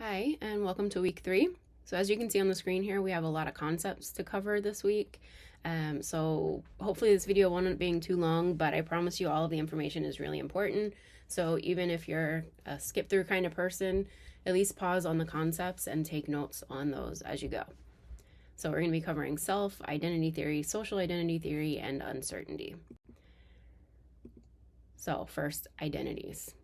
Hi, and welcome to week 3. So as you can see on the screen here, we have a lot of concepts to cover this week. So hopefully this video won't end up being too long, but I promise you all of the information is really important. So even if you're a skip through kind of person, at least pause on the concepts and take notes on those as you go. So we're going to be covering self, identity theory, social identity theory, and uncertainty. So first, identities.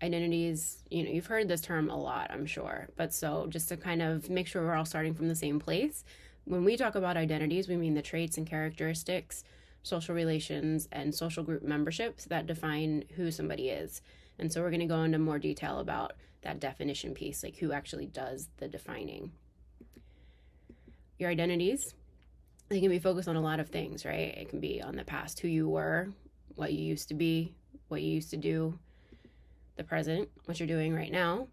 Identities, you've heard this term a lot, I'm sure. But so just to kind of make sure we're all starting from the same place, when we talk about identities, we mean the traits and characteristics, social relations, and social group memberships that define who somebody is. And so we're going to go into more detail about that definition piece, like who actually does the defining. Your identities, they can be focused on a lot of things, right? It can be on the past, who you were, what you used to be, what you used to do, the present, what you're doing right now,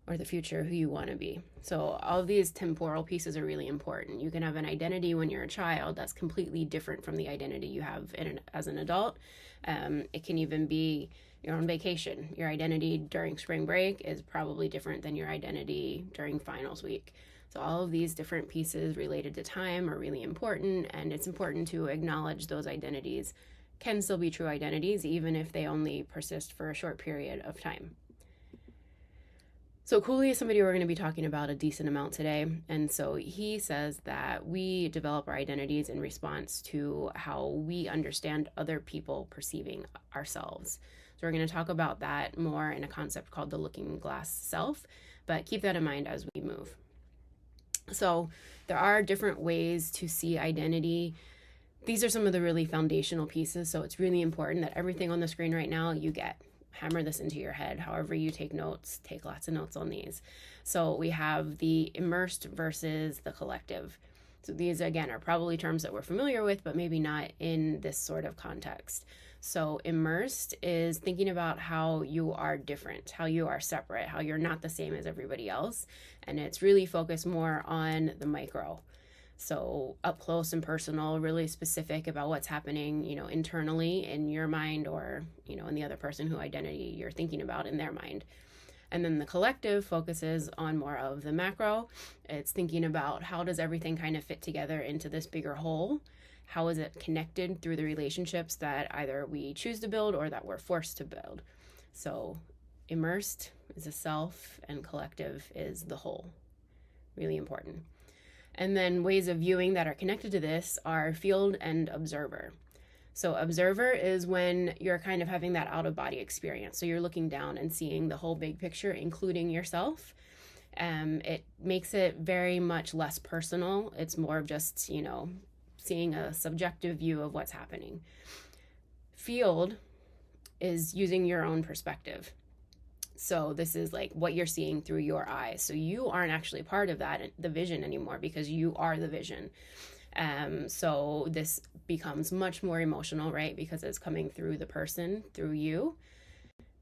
or the future, who you want to be. So all of these temporal pieces are really important. You can have an identity when you're a child that's completely different from the identity you have as an adult. It can even be you're on vacation. Your identity during spring break is probably different than your identity during finals week. So all of these different pieces related to time are really important, and it's important to acknowledge those identities can still be true identities, even if they only persist for a short period of time. So Cooley is somebody we're going to be talking about a decent amount today. And so he says that we develop our identities in response to how we understand other people perceiving ourselves. So we're going to talk about that more in a concept called the looking glass self, but keep that in mind as we move. So there are different ways to see identity. These are some of the really foundational pieces, so it's really important that everything on the screen right now you get. Hammer this into your head. However you take notes, take lots of notes on these. So we have the immersed versus the collective. So these, again, are probably terms that we're familiar with, but maybe not in this sort of context. So immersed is thinking about how you are different, how you are separate, how you're not the same as everybody else. And it's really focused more on the micro. So up close and personal, really specific about what's happening, internally in your mind or, in the other person who identity you're thinking about in their mind. And then the collective focuses on more of the macro. It's thinking about how does everything kind of fit together into this bigger whole? How is it connected through the relationships that either we choose to build or that we're forced to build? So immersed is a self and collective is the whole. Really important. And then ways of viewing that are connected to this are field and observer. So observer is when you're kind of having that out-of-body experience. So you're looking down and seeing the whole big picture, including yourself. It makes it very much less personal. It's more of just, seeing a subjective view of what's happening. Field is using your own perspective. So this is like what you're seeing through your eyes. So you aren't actually part of the vision anymore because you are the vision. So this becomes much more emotional, right? Because it's coming through the person, through you.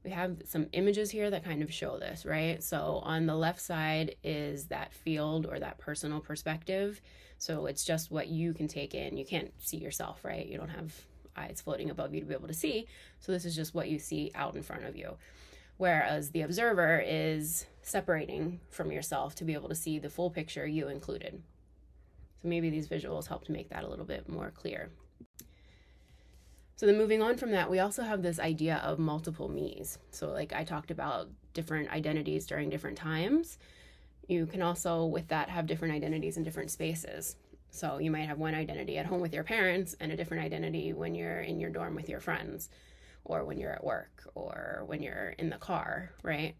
We have some images here that kind of show this, right? So on the left side is that field or that personal perspective. So it's just what you can take in. You can't see yourself, right? You don't have eyes floating above you to be able to see. So this is just what you see out in front of you. Whereas the observer is separating from yourself to be able to see the full picture, you included. So maybe these visuals help to make that a little bit more clear. So then moving on from that, we also have this idea of multiple me's. So like I talked about different identities during different times. You can also, with that, have different identities in different spaces. So you might have one identity at home with your parents and a different identity when you're in your dorm with your friends, or when you're at work, or when you're in the car, right?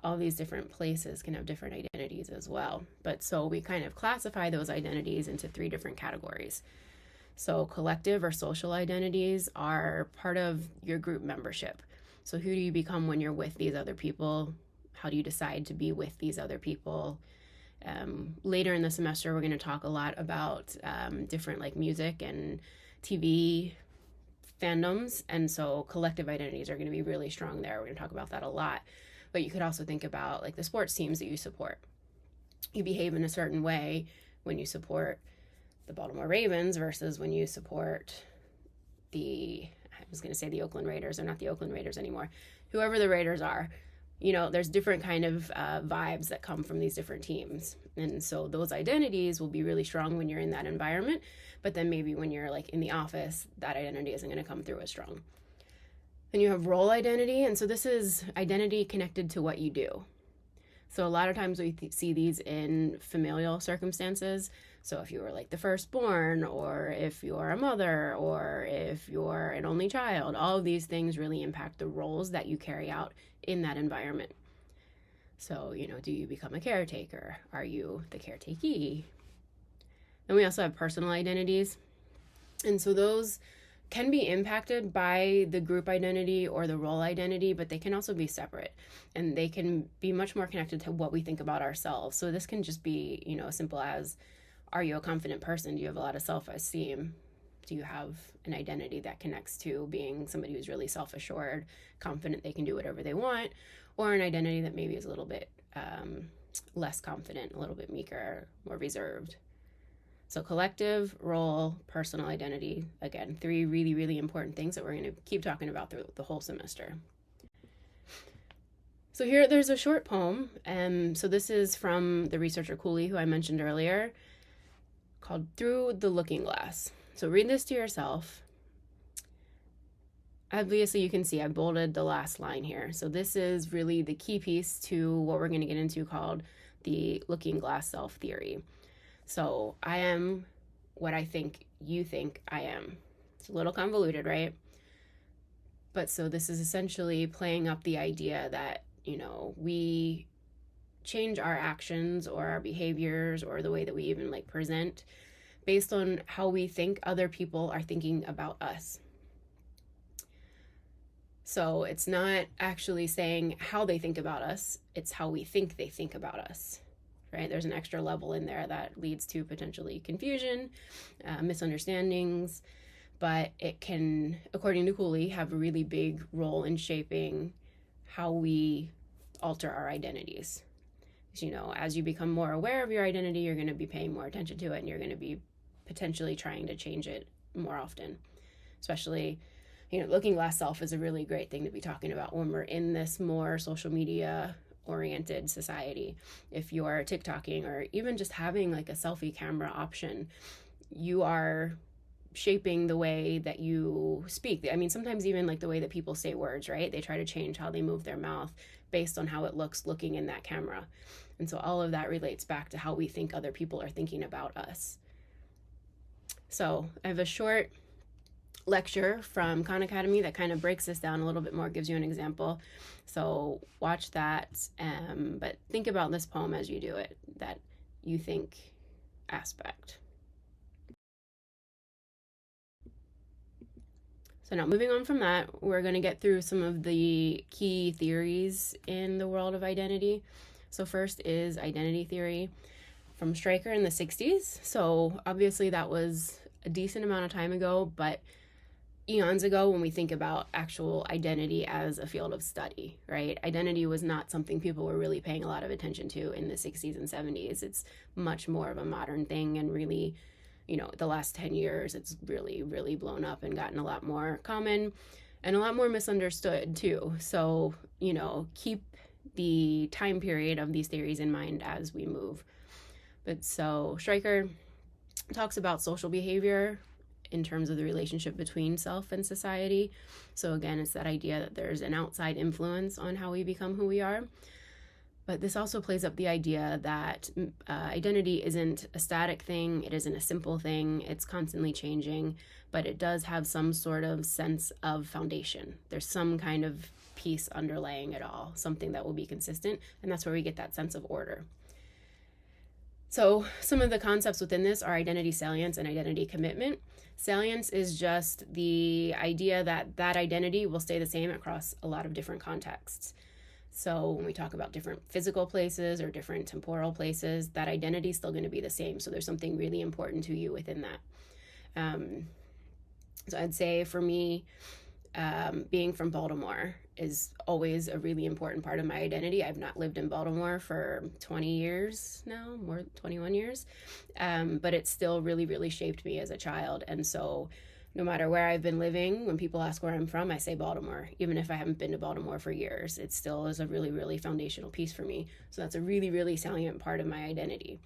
All these different places can have different identities as well. But so we kind of classify those identities into 3 different categories. So collective or social identities are part of your group membership. So who do you become when you're with these other people? How do you decide to be with these other people? Later in the semester, we're going to talk a lot about different like music and TV fandoms, and so collective identities are going to be really strong there. We're going to talk about that a lot. But you could also think about like the sports teams that you support. You behave in a certain way when you support the Baltimore Ravens versus when you support I was going to say the Oakland Raiders. They're not the Oakland Raiders anymore. Whoever the Raiders are, there's different kind of vibes that come from these different teams. And so those identities will be really strong when you're in that environment, but then maybe when you're like in the office, that identity isn't going to come through as strong. Then you have role identity, and so this is identity connected to what you do. So a lot of times we see these in familial circumstances. So if you were like the firstborn, or if you're a mother, or if you're an only child, all of these things really impact the roles that you carry out in that environment. So, do you become a caretaker? Are you the caretakee? Then we also have personal identities. And so those can be impacted by the group identity or the role identity, but they can also be separate, and they can be much more connected to what we think about ourselves. So this can just be, as simple as, are you a confident person? Do you have a lot of self-esteem? Do you have an identity that connects to being somebody who's really self-assured, confident they can do whatever they want, or an identity that maybe is a little bit less confident, a little bit meeker, more reserved? So collective, role, personal identity, again, 3 really, really important things that we're going to keep talking about through the whole semester. So here, there's a short poem. So this is from the researcher Cooley, who I mentioned earlier, called Through the Looking Glass. So read this to yourself. Obviously, you can see I bolded the last line here. So this is really the key piece to what we're going to get into, called the looking glass self theory. So I am what I think you think I am. It's a little convoluted, right? But so this is essentially playing up the idea that, we change our actions or our behaviors or the way that we even like present based on how we think other people are thinking about us. So it's not actually saying how they think about us, it's how we think they think about us. Right? There's an extra level in there that leads to potentially confusion, misunderstandings, but it can, according to Cooley, have a really big role in shaping how we alter our identities. As you become more aware of your identity, you're going to be paying more attention to it, and you're going to be potentially trying to change it more often. Especially, looking glass self is a really great thing to be talking about when we're in this more social media oriented society. If you're TikToking or even just having like a selfie camera option, you are shaping the way that you speak. I mean, sometimes even like the way that people say words, right? They try to change how they move their mouth based on how it looks looking in that camera. And so all of that relates back to how we think other people are thinking about us. So I have a short lecture from Khan Academy that kind of breaks this down a little bit more, gives you an example. So watch that, but think about this poem as you do it, that you think aspect. So now moving on from that, we're going to get through some of the key theories in the world of identity. So first is identity theory from Stryker in the 60s. So obviously that was a decent amount of time ago, but eons ago when we think about actual identity as a field of study, right? Identity was not something people were really paying a lot of attention to in the 60s and 70s. It's much more of a modern thing, and really, the last 10 years, it's really, really blown up and gotten a lot more common and a lot more misunderstood too. So, keep the time period of these theories in mind as we move. But so Stryker talks about social behavior in terms of the relationship between self and society. So again, it's that idea that there's an outside influence on how we become who we are. But this also plays up the idea that identity isn't a static thing, it isn't a simple thing, it's constantly changing, but it does have some sort of sense of foundation. There's some kind of piece underlaying it all, something that will be consistent, and that's where we get that sense of order. So some of the concepts within this are identity salience and identity commitment. Salience is just the idea that that identity will stay the same across a lot of different contexts. So when we talk about different physical places or different temporal places, that identity is still going to be the same. So there's something really important to you within that. So I'd say for me, being from Baltimore is always a really important part of my identity. I've not lived in Baltimore for 20 years now, more 21 years, but it still really, really shaped me as a child. And so No matter where I've been living, when people ask where I'm from, I say Baltimore. Even if I haven't been to Baltimore for years, it still is a really, really foundational piece for me. So that's a really, really salient part of my identity.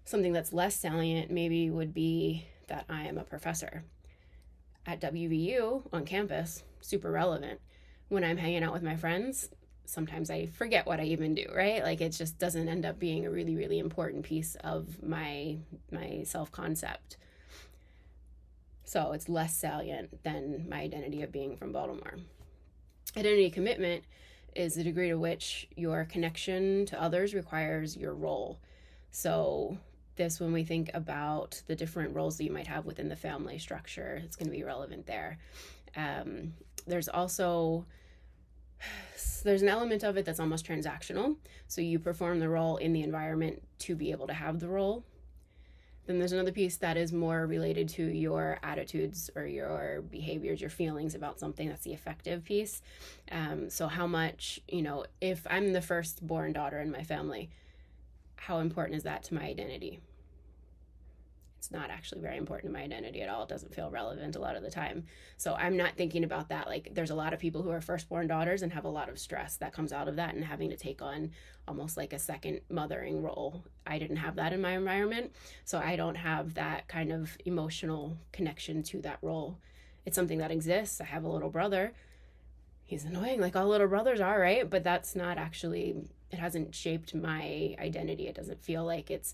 Something that's less salient maybe would be that I am a professor. At WVU on campus, super relevant. When I'm hanging out with my friends, sometimes I forget what I even do, right? Like it just doesn't end up being a really, really important piece of my self-concept. So it's less salient than my identity of being from Baltimore. Identity commitment is the degree to which your connection to others requires your role. So this, when we think about the different roles that you might have within the family structure, it's going to be relevant there. There's an element of it that's almost transactional. So you perform the role in the environment to be able to have the role. Then there's another piece that is more related to your attitudes or your behaviors, your feelings about something. That's the affective piece. So how much, if I'm the firstborn daughter in my family, how important is that to my identity? It's not actually very important to my identity at all. It doesn't feel relevant a lot of the time. So I'm not thinking about that. Like there's a lot of people who are firstborn daughters and have a lot of stress that comes out of that and having to take on almost like a second mothering role. I didn't have that in my environment. So I don't have that kind of emotional connection to that role. It's something that exists. I have a little brother. He's annoying like all little brothers are, right? But that's not actually, it hasn't shaped my identity. It doesn't feel like it's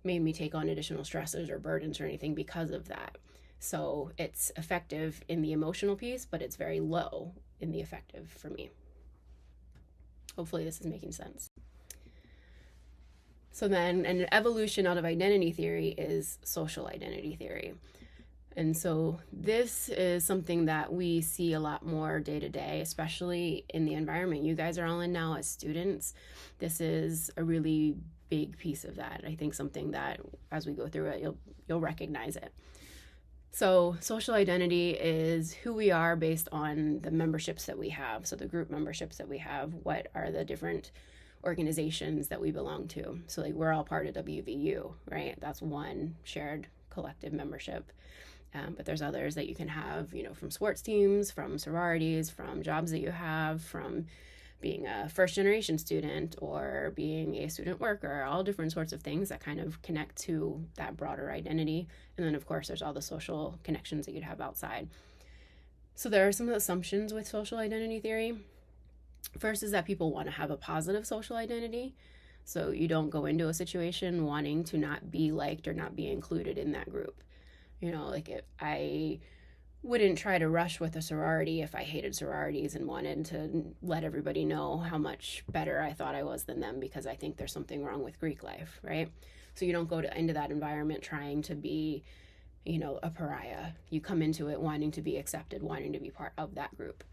made me take on additional stresses or burdens or anything because of that. So it's effective in the emotional piece, but it's very low in the affective for me. Hopefully this is making sense. So then an evolution out of identity theory is social identity theory. And so this is something that we see a lot more day to day, especially in the environment you guys are all in now as students. This is a really big piece of that. I think something that as we go through it, you'll recognize it. So social identity is who we are based on the memberships that we have. So the group memberships that we have, what are the different organizations that we belong to. So like we're all part of WVU, right? That's one shared collective membership. But there's others that you can have, from sports teams, from sororities, from jobs that you have, from being a first generation student or being a student worker, all different sorts of things that kind of connect to that broader identity. And then of course there's all the social connections that you'd have outside. So there are some assumptions with social identity theory. First is that people want to have a positive social identity. So you don't go into a situation wanting to not be liked or not be included in that group. I wouldn't try to rush with a sorority if I hated sororities and wanted to let everybody know how much better I thought I was than them because I think there's something wrong with Greek life, right? So you don't go into that environment trying to be, a pariah. You come into it wanting to be accepted, wanting to be part of that group.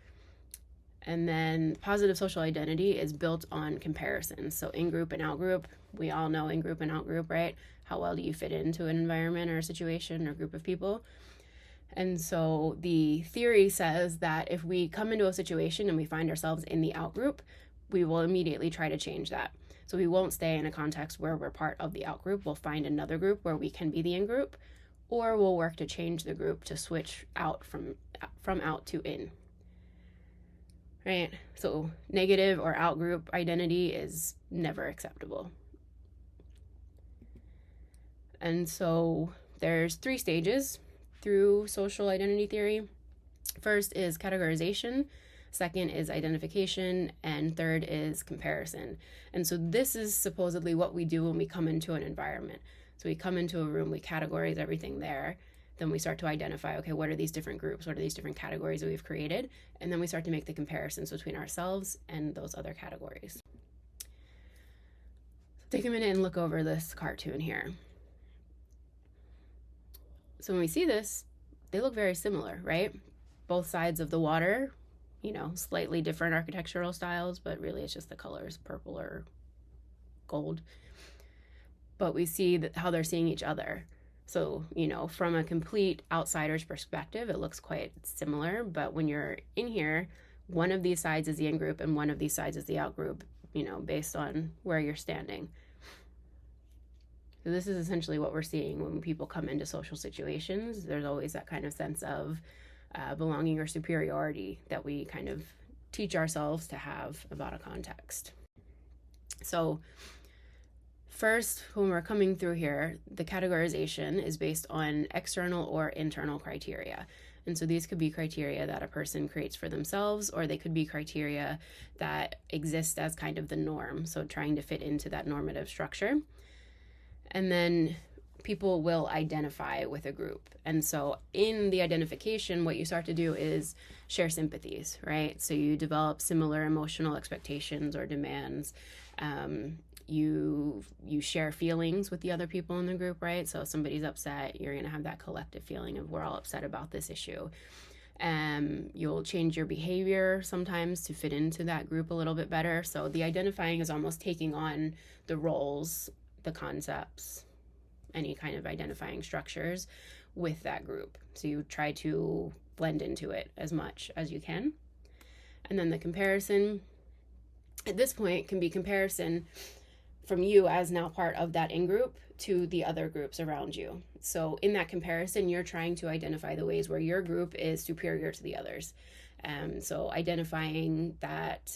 And then positive social identity is built on comparison. So in-group and out-group, we all know in-group and out-group, right? How well do you fit into an environment or a situation or group of people? And so the theory says that if we come into a situation and we find ourselves in the out-group, we will immediately try to change that. So we won't stay in a context where we're part of the out-group. We'll find another group where we can be the in-group, or we'll work to change the group to switch out from out to in. Right? So negative or out-group identity is never acceptable. And so there's 3 stages through social identity theory. First is categorization, second is identification, and third is comparison. And so this is supposedly what we do when we come into an environment. So we come into a room, we categorize everything there. Then we start to identify, okay, what are these different groups? What are these different categories that we've created? And then we start to make the comparisons between ourselves and those other categories. So take a minute and look over this cartoon here. So when we see this, they look very similar, right? Both sides of the water, slightly different architectural styles, but really it's just the colors, purple or gold. But we see how they're seeing each other. So, from a complete outsider's perspective, it looks quite similar. But when you're in here, one of these sides is the in-group and one of these sides is the out-group, based on where you're standing. So this is essentially what we're seeing when people come into social situations. There's always that kind of sense of belonging or superiority that we kind of teach ourselves to have about a context. So first, when we're coming through here, the categorization is based on external or internal criteria. And so these could be criteria that a person creates for themselves, or they could be criteria that exist as kind of the norm. So trying to fit into that normative structure. And then people will identify with a group. And so in the identification, what you start to do is share sympathies, right? So you develop similar emotional expectations or demands. You share feelings with the other people in the group, right? So if somebody's upset, you're going to have that collective feeling of we're all upset about this issue. You'll change your behavior sometimes to fit into that group a little bit better. So the identifying is almost taking on the roles, the concepts, any kind of identifying structures with that group. So you try to blend into it as much as you can. And then the comparison at this point can be comparison from you as now part of that in-group to the other groups around you. So in that comparison, you're trying to identify the ways where your group is superior to the others. So identifying that,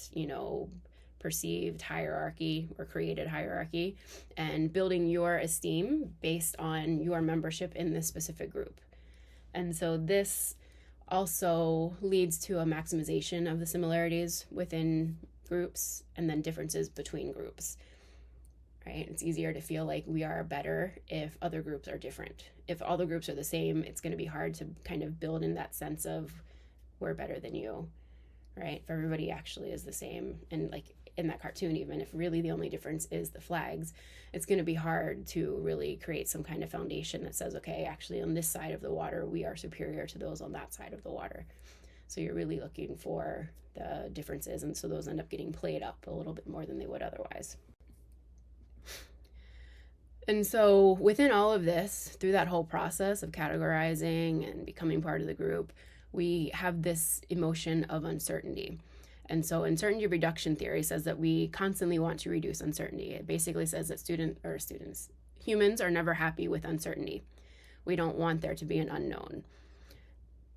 perceived hierarchy or created hierarchy and building your esteem based on your membership in this specific group. And so this also leads to a maximization of the similarities within groups and then differences between groups. Right? It's easier to feel like we are better if other groups are different. If all the groups are the same, it's going to be hard to kind of build in that sense of we're better than you, right? If everybody actually is the same, and like in that cartoon, even if really the only difference is the flags, it's going to be hard to really create some kind of foundation that says, okay, actually on this side of the water, we are superior to those on that side of the water. So you're really looking for the differences, and so those end up getting played up a little bit more than they would otherwise. And so within all of this, through that whole process of categorizing and becoming part of the group, we have this emotion of uncertainty. And so uncertainty reduction theory says that we constantly want to reduce uncertainty. It basically says that humans are never happy with uncertainty. We don't want there to be an unknown.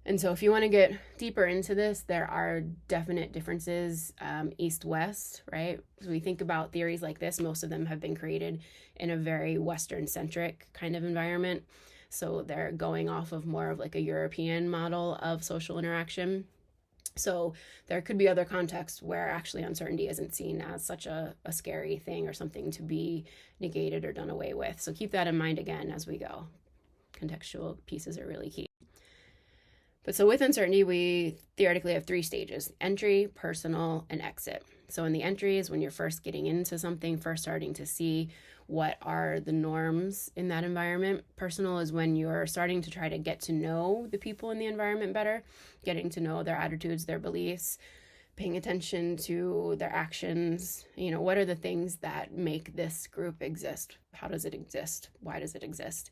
And so if you want to get deeper into this, there are definite differences east-west, right? So we think about theories like this, most of them have been created in a very Western-centric kind of environment. So they're going off of more of like a European model of social interaction. So there could be other contexts where actually uncertainty isn't seen as such a scary thing or something to be negated or done away with. So keep that in mind again as we go. Contextual pieces are really key. But so with uncertainty, we theoretically have 3 stages: entry, personal, and exit. So in the entry is when you're first getting into something, first starting to see what are the norms in that environment. Personal is when you're starting to try to get to know the people in the environment better, getting to know their attitudes, their beliefs, paying attention to their actions. What are the things that make this group exist? How does it exist? Why does it exist?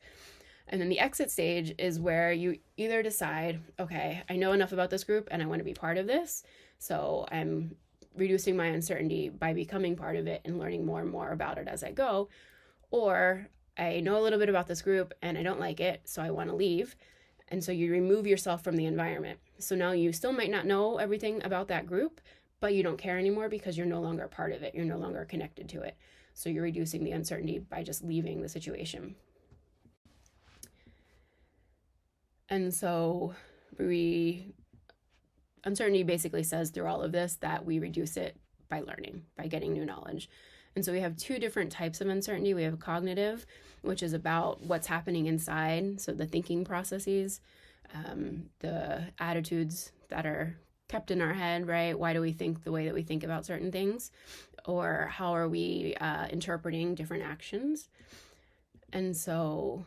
And then the exit stage is where you either decide, okay, I know enough about this group and I want to be part of this. So I'm reducing my uncertainty by becoming part of it and learning more and more about it as I go. Or I know a little bit about this group and I don't like it, so I want to leave. And so you remove yourself from the environment. So now you still might not know everything about that group, but you don't care anymore because you're no longer a part of it. You're no longer connected to it. So you're reducing the uncertainty by just leaving the situation. And so uncertainty basically says through all of this that we reduce it by learning, by getting new knowledge. And so we have 2 different types of uncertainty. We have cognitive, which is about what's happening inside, so the thinking processes, the attitudes that are kept in our head, right? Why do we think the way that we think about certain things? Or how are we interpreting different actions? And so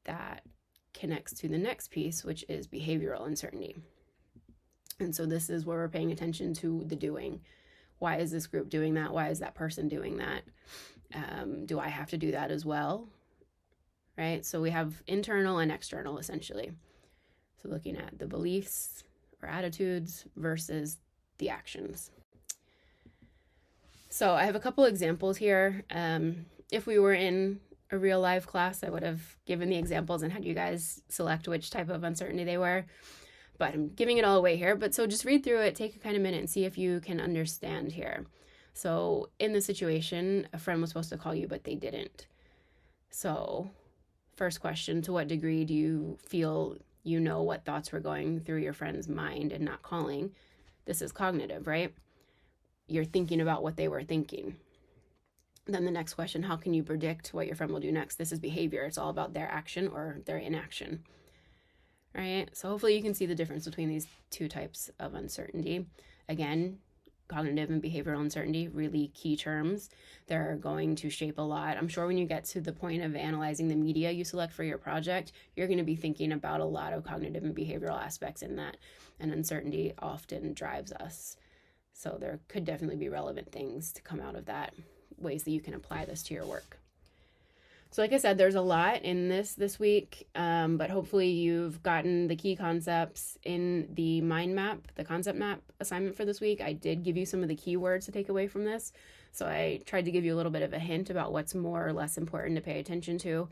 that connects to the next piece, which is behavioral uncertainty. And so this is where we're paying attention to the doing. Why is this group doing that? Why is that person doing that? Do I have to do that as well? Right? So we have internal and external, essentially. So looking at the beliefs or attitudes versus the actions. So I have a couple examples here. If we were in a real live class, I would have given the examples and had you guys select which type of uncertainty they were. But I'm giving it all away here. But so just read through it, take a kind of minute and see if you can understand here. So in the situation, a friend was supposed to call you, but they didn't. So first question, to what degree do you feel you know what thoughts were going through your friend's mind and not calling? This is cognitive, right? You're thinking about what they were thinking. Then the next question, how can you predict what your friend will do next? This is behavior. It's all about their action or their inaction. Right? So hopefully you can see the difference between these two types of uncertainty. Again, cognitive and behavioral uncertainty, really key terms. They're going to shape a lot. I'm sure when you get to the point of analyzing the media you select for your project, you're going to be thinking about a lot of cognitive and behavioral aspects in that. And uncertainty often drives us. So there could definitely be relevant things to come out of that, ways that you can apply this to your work. So like I said, there's a lot in this week, but hopefully you've gotten the key concepts in the mind map, the concept map assignment for this week. I did give you some of the keywords to take away from this. So I tried to give you a little bit of a hint about what's more or less important to pay attention to.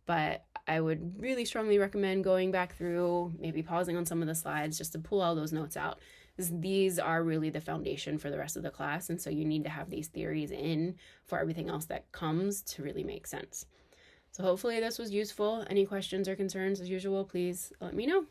But I would really strongly recommend going back through, maybe pausing on some of the slides just to pull all those notes out. These are really the foundation for the rest of the class. And so you need to have these theories in for everything else that comes to really make sense. So hopefully this was useful. Any questions or concerns, as usual, please let me know.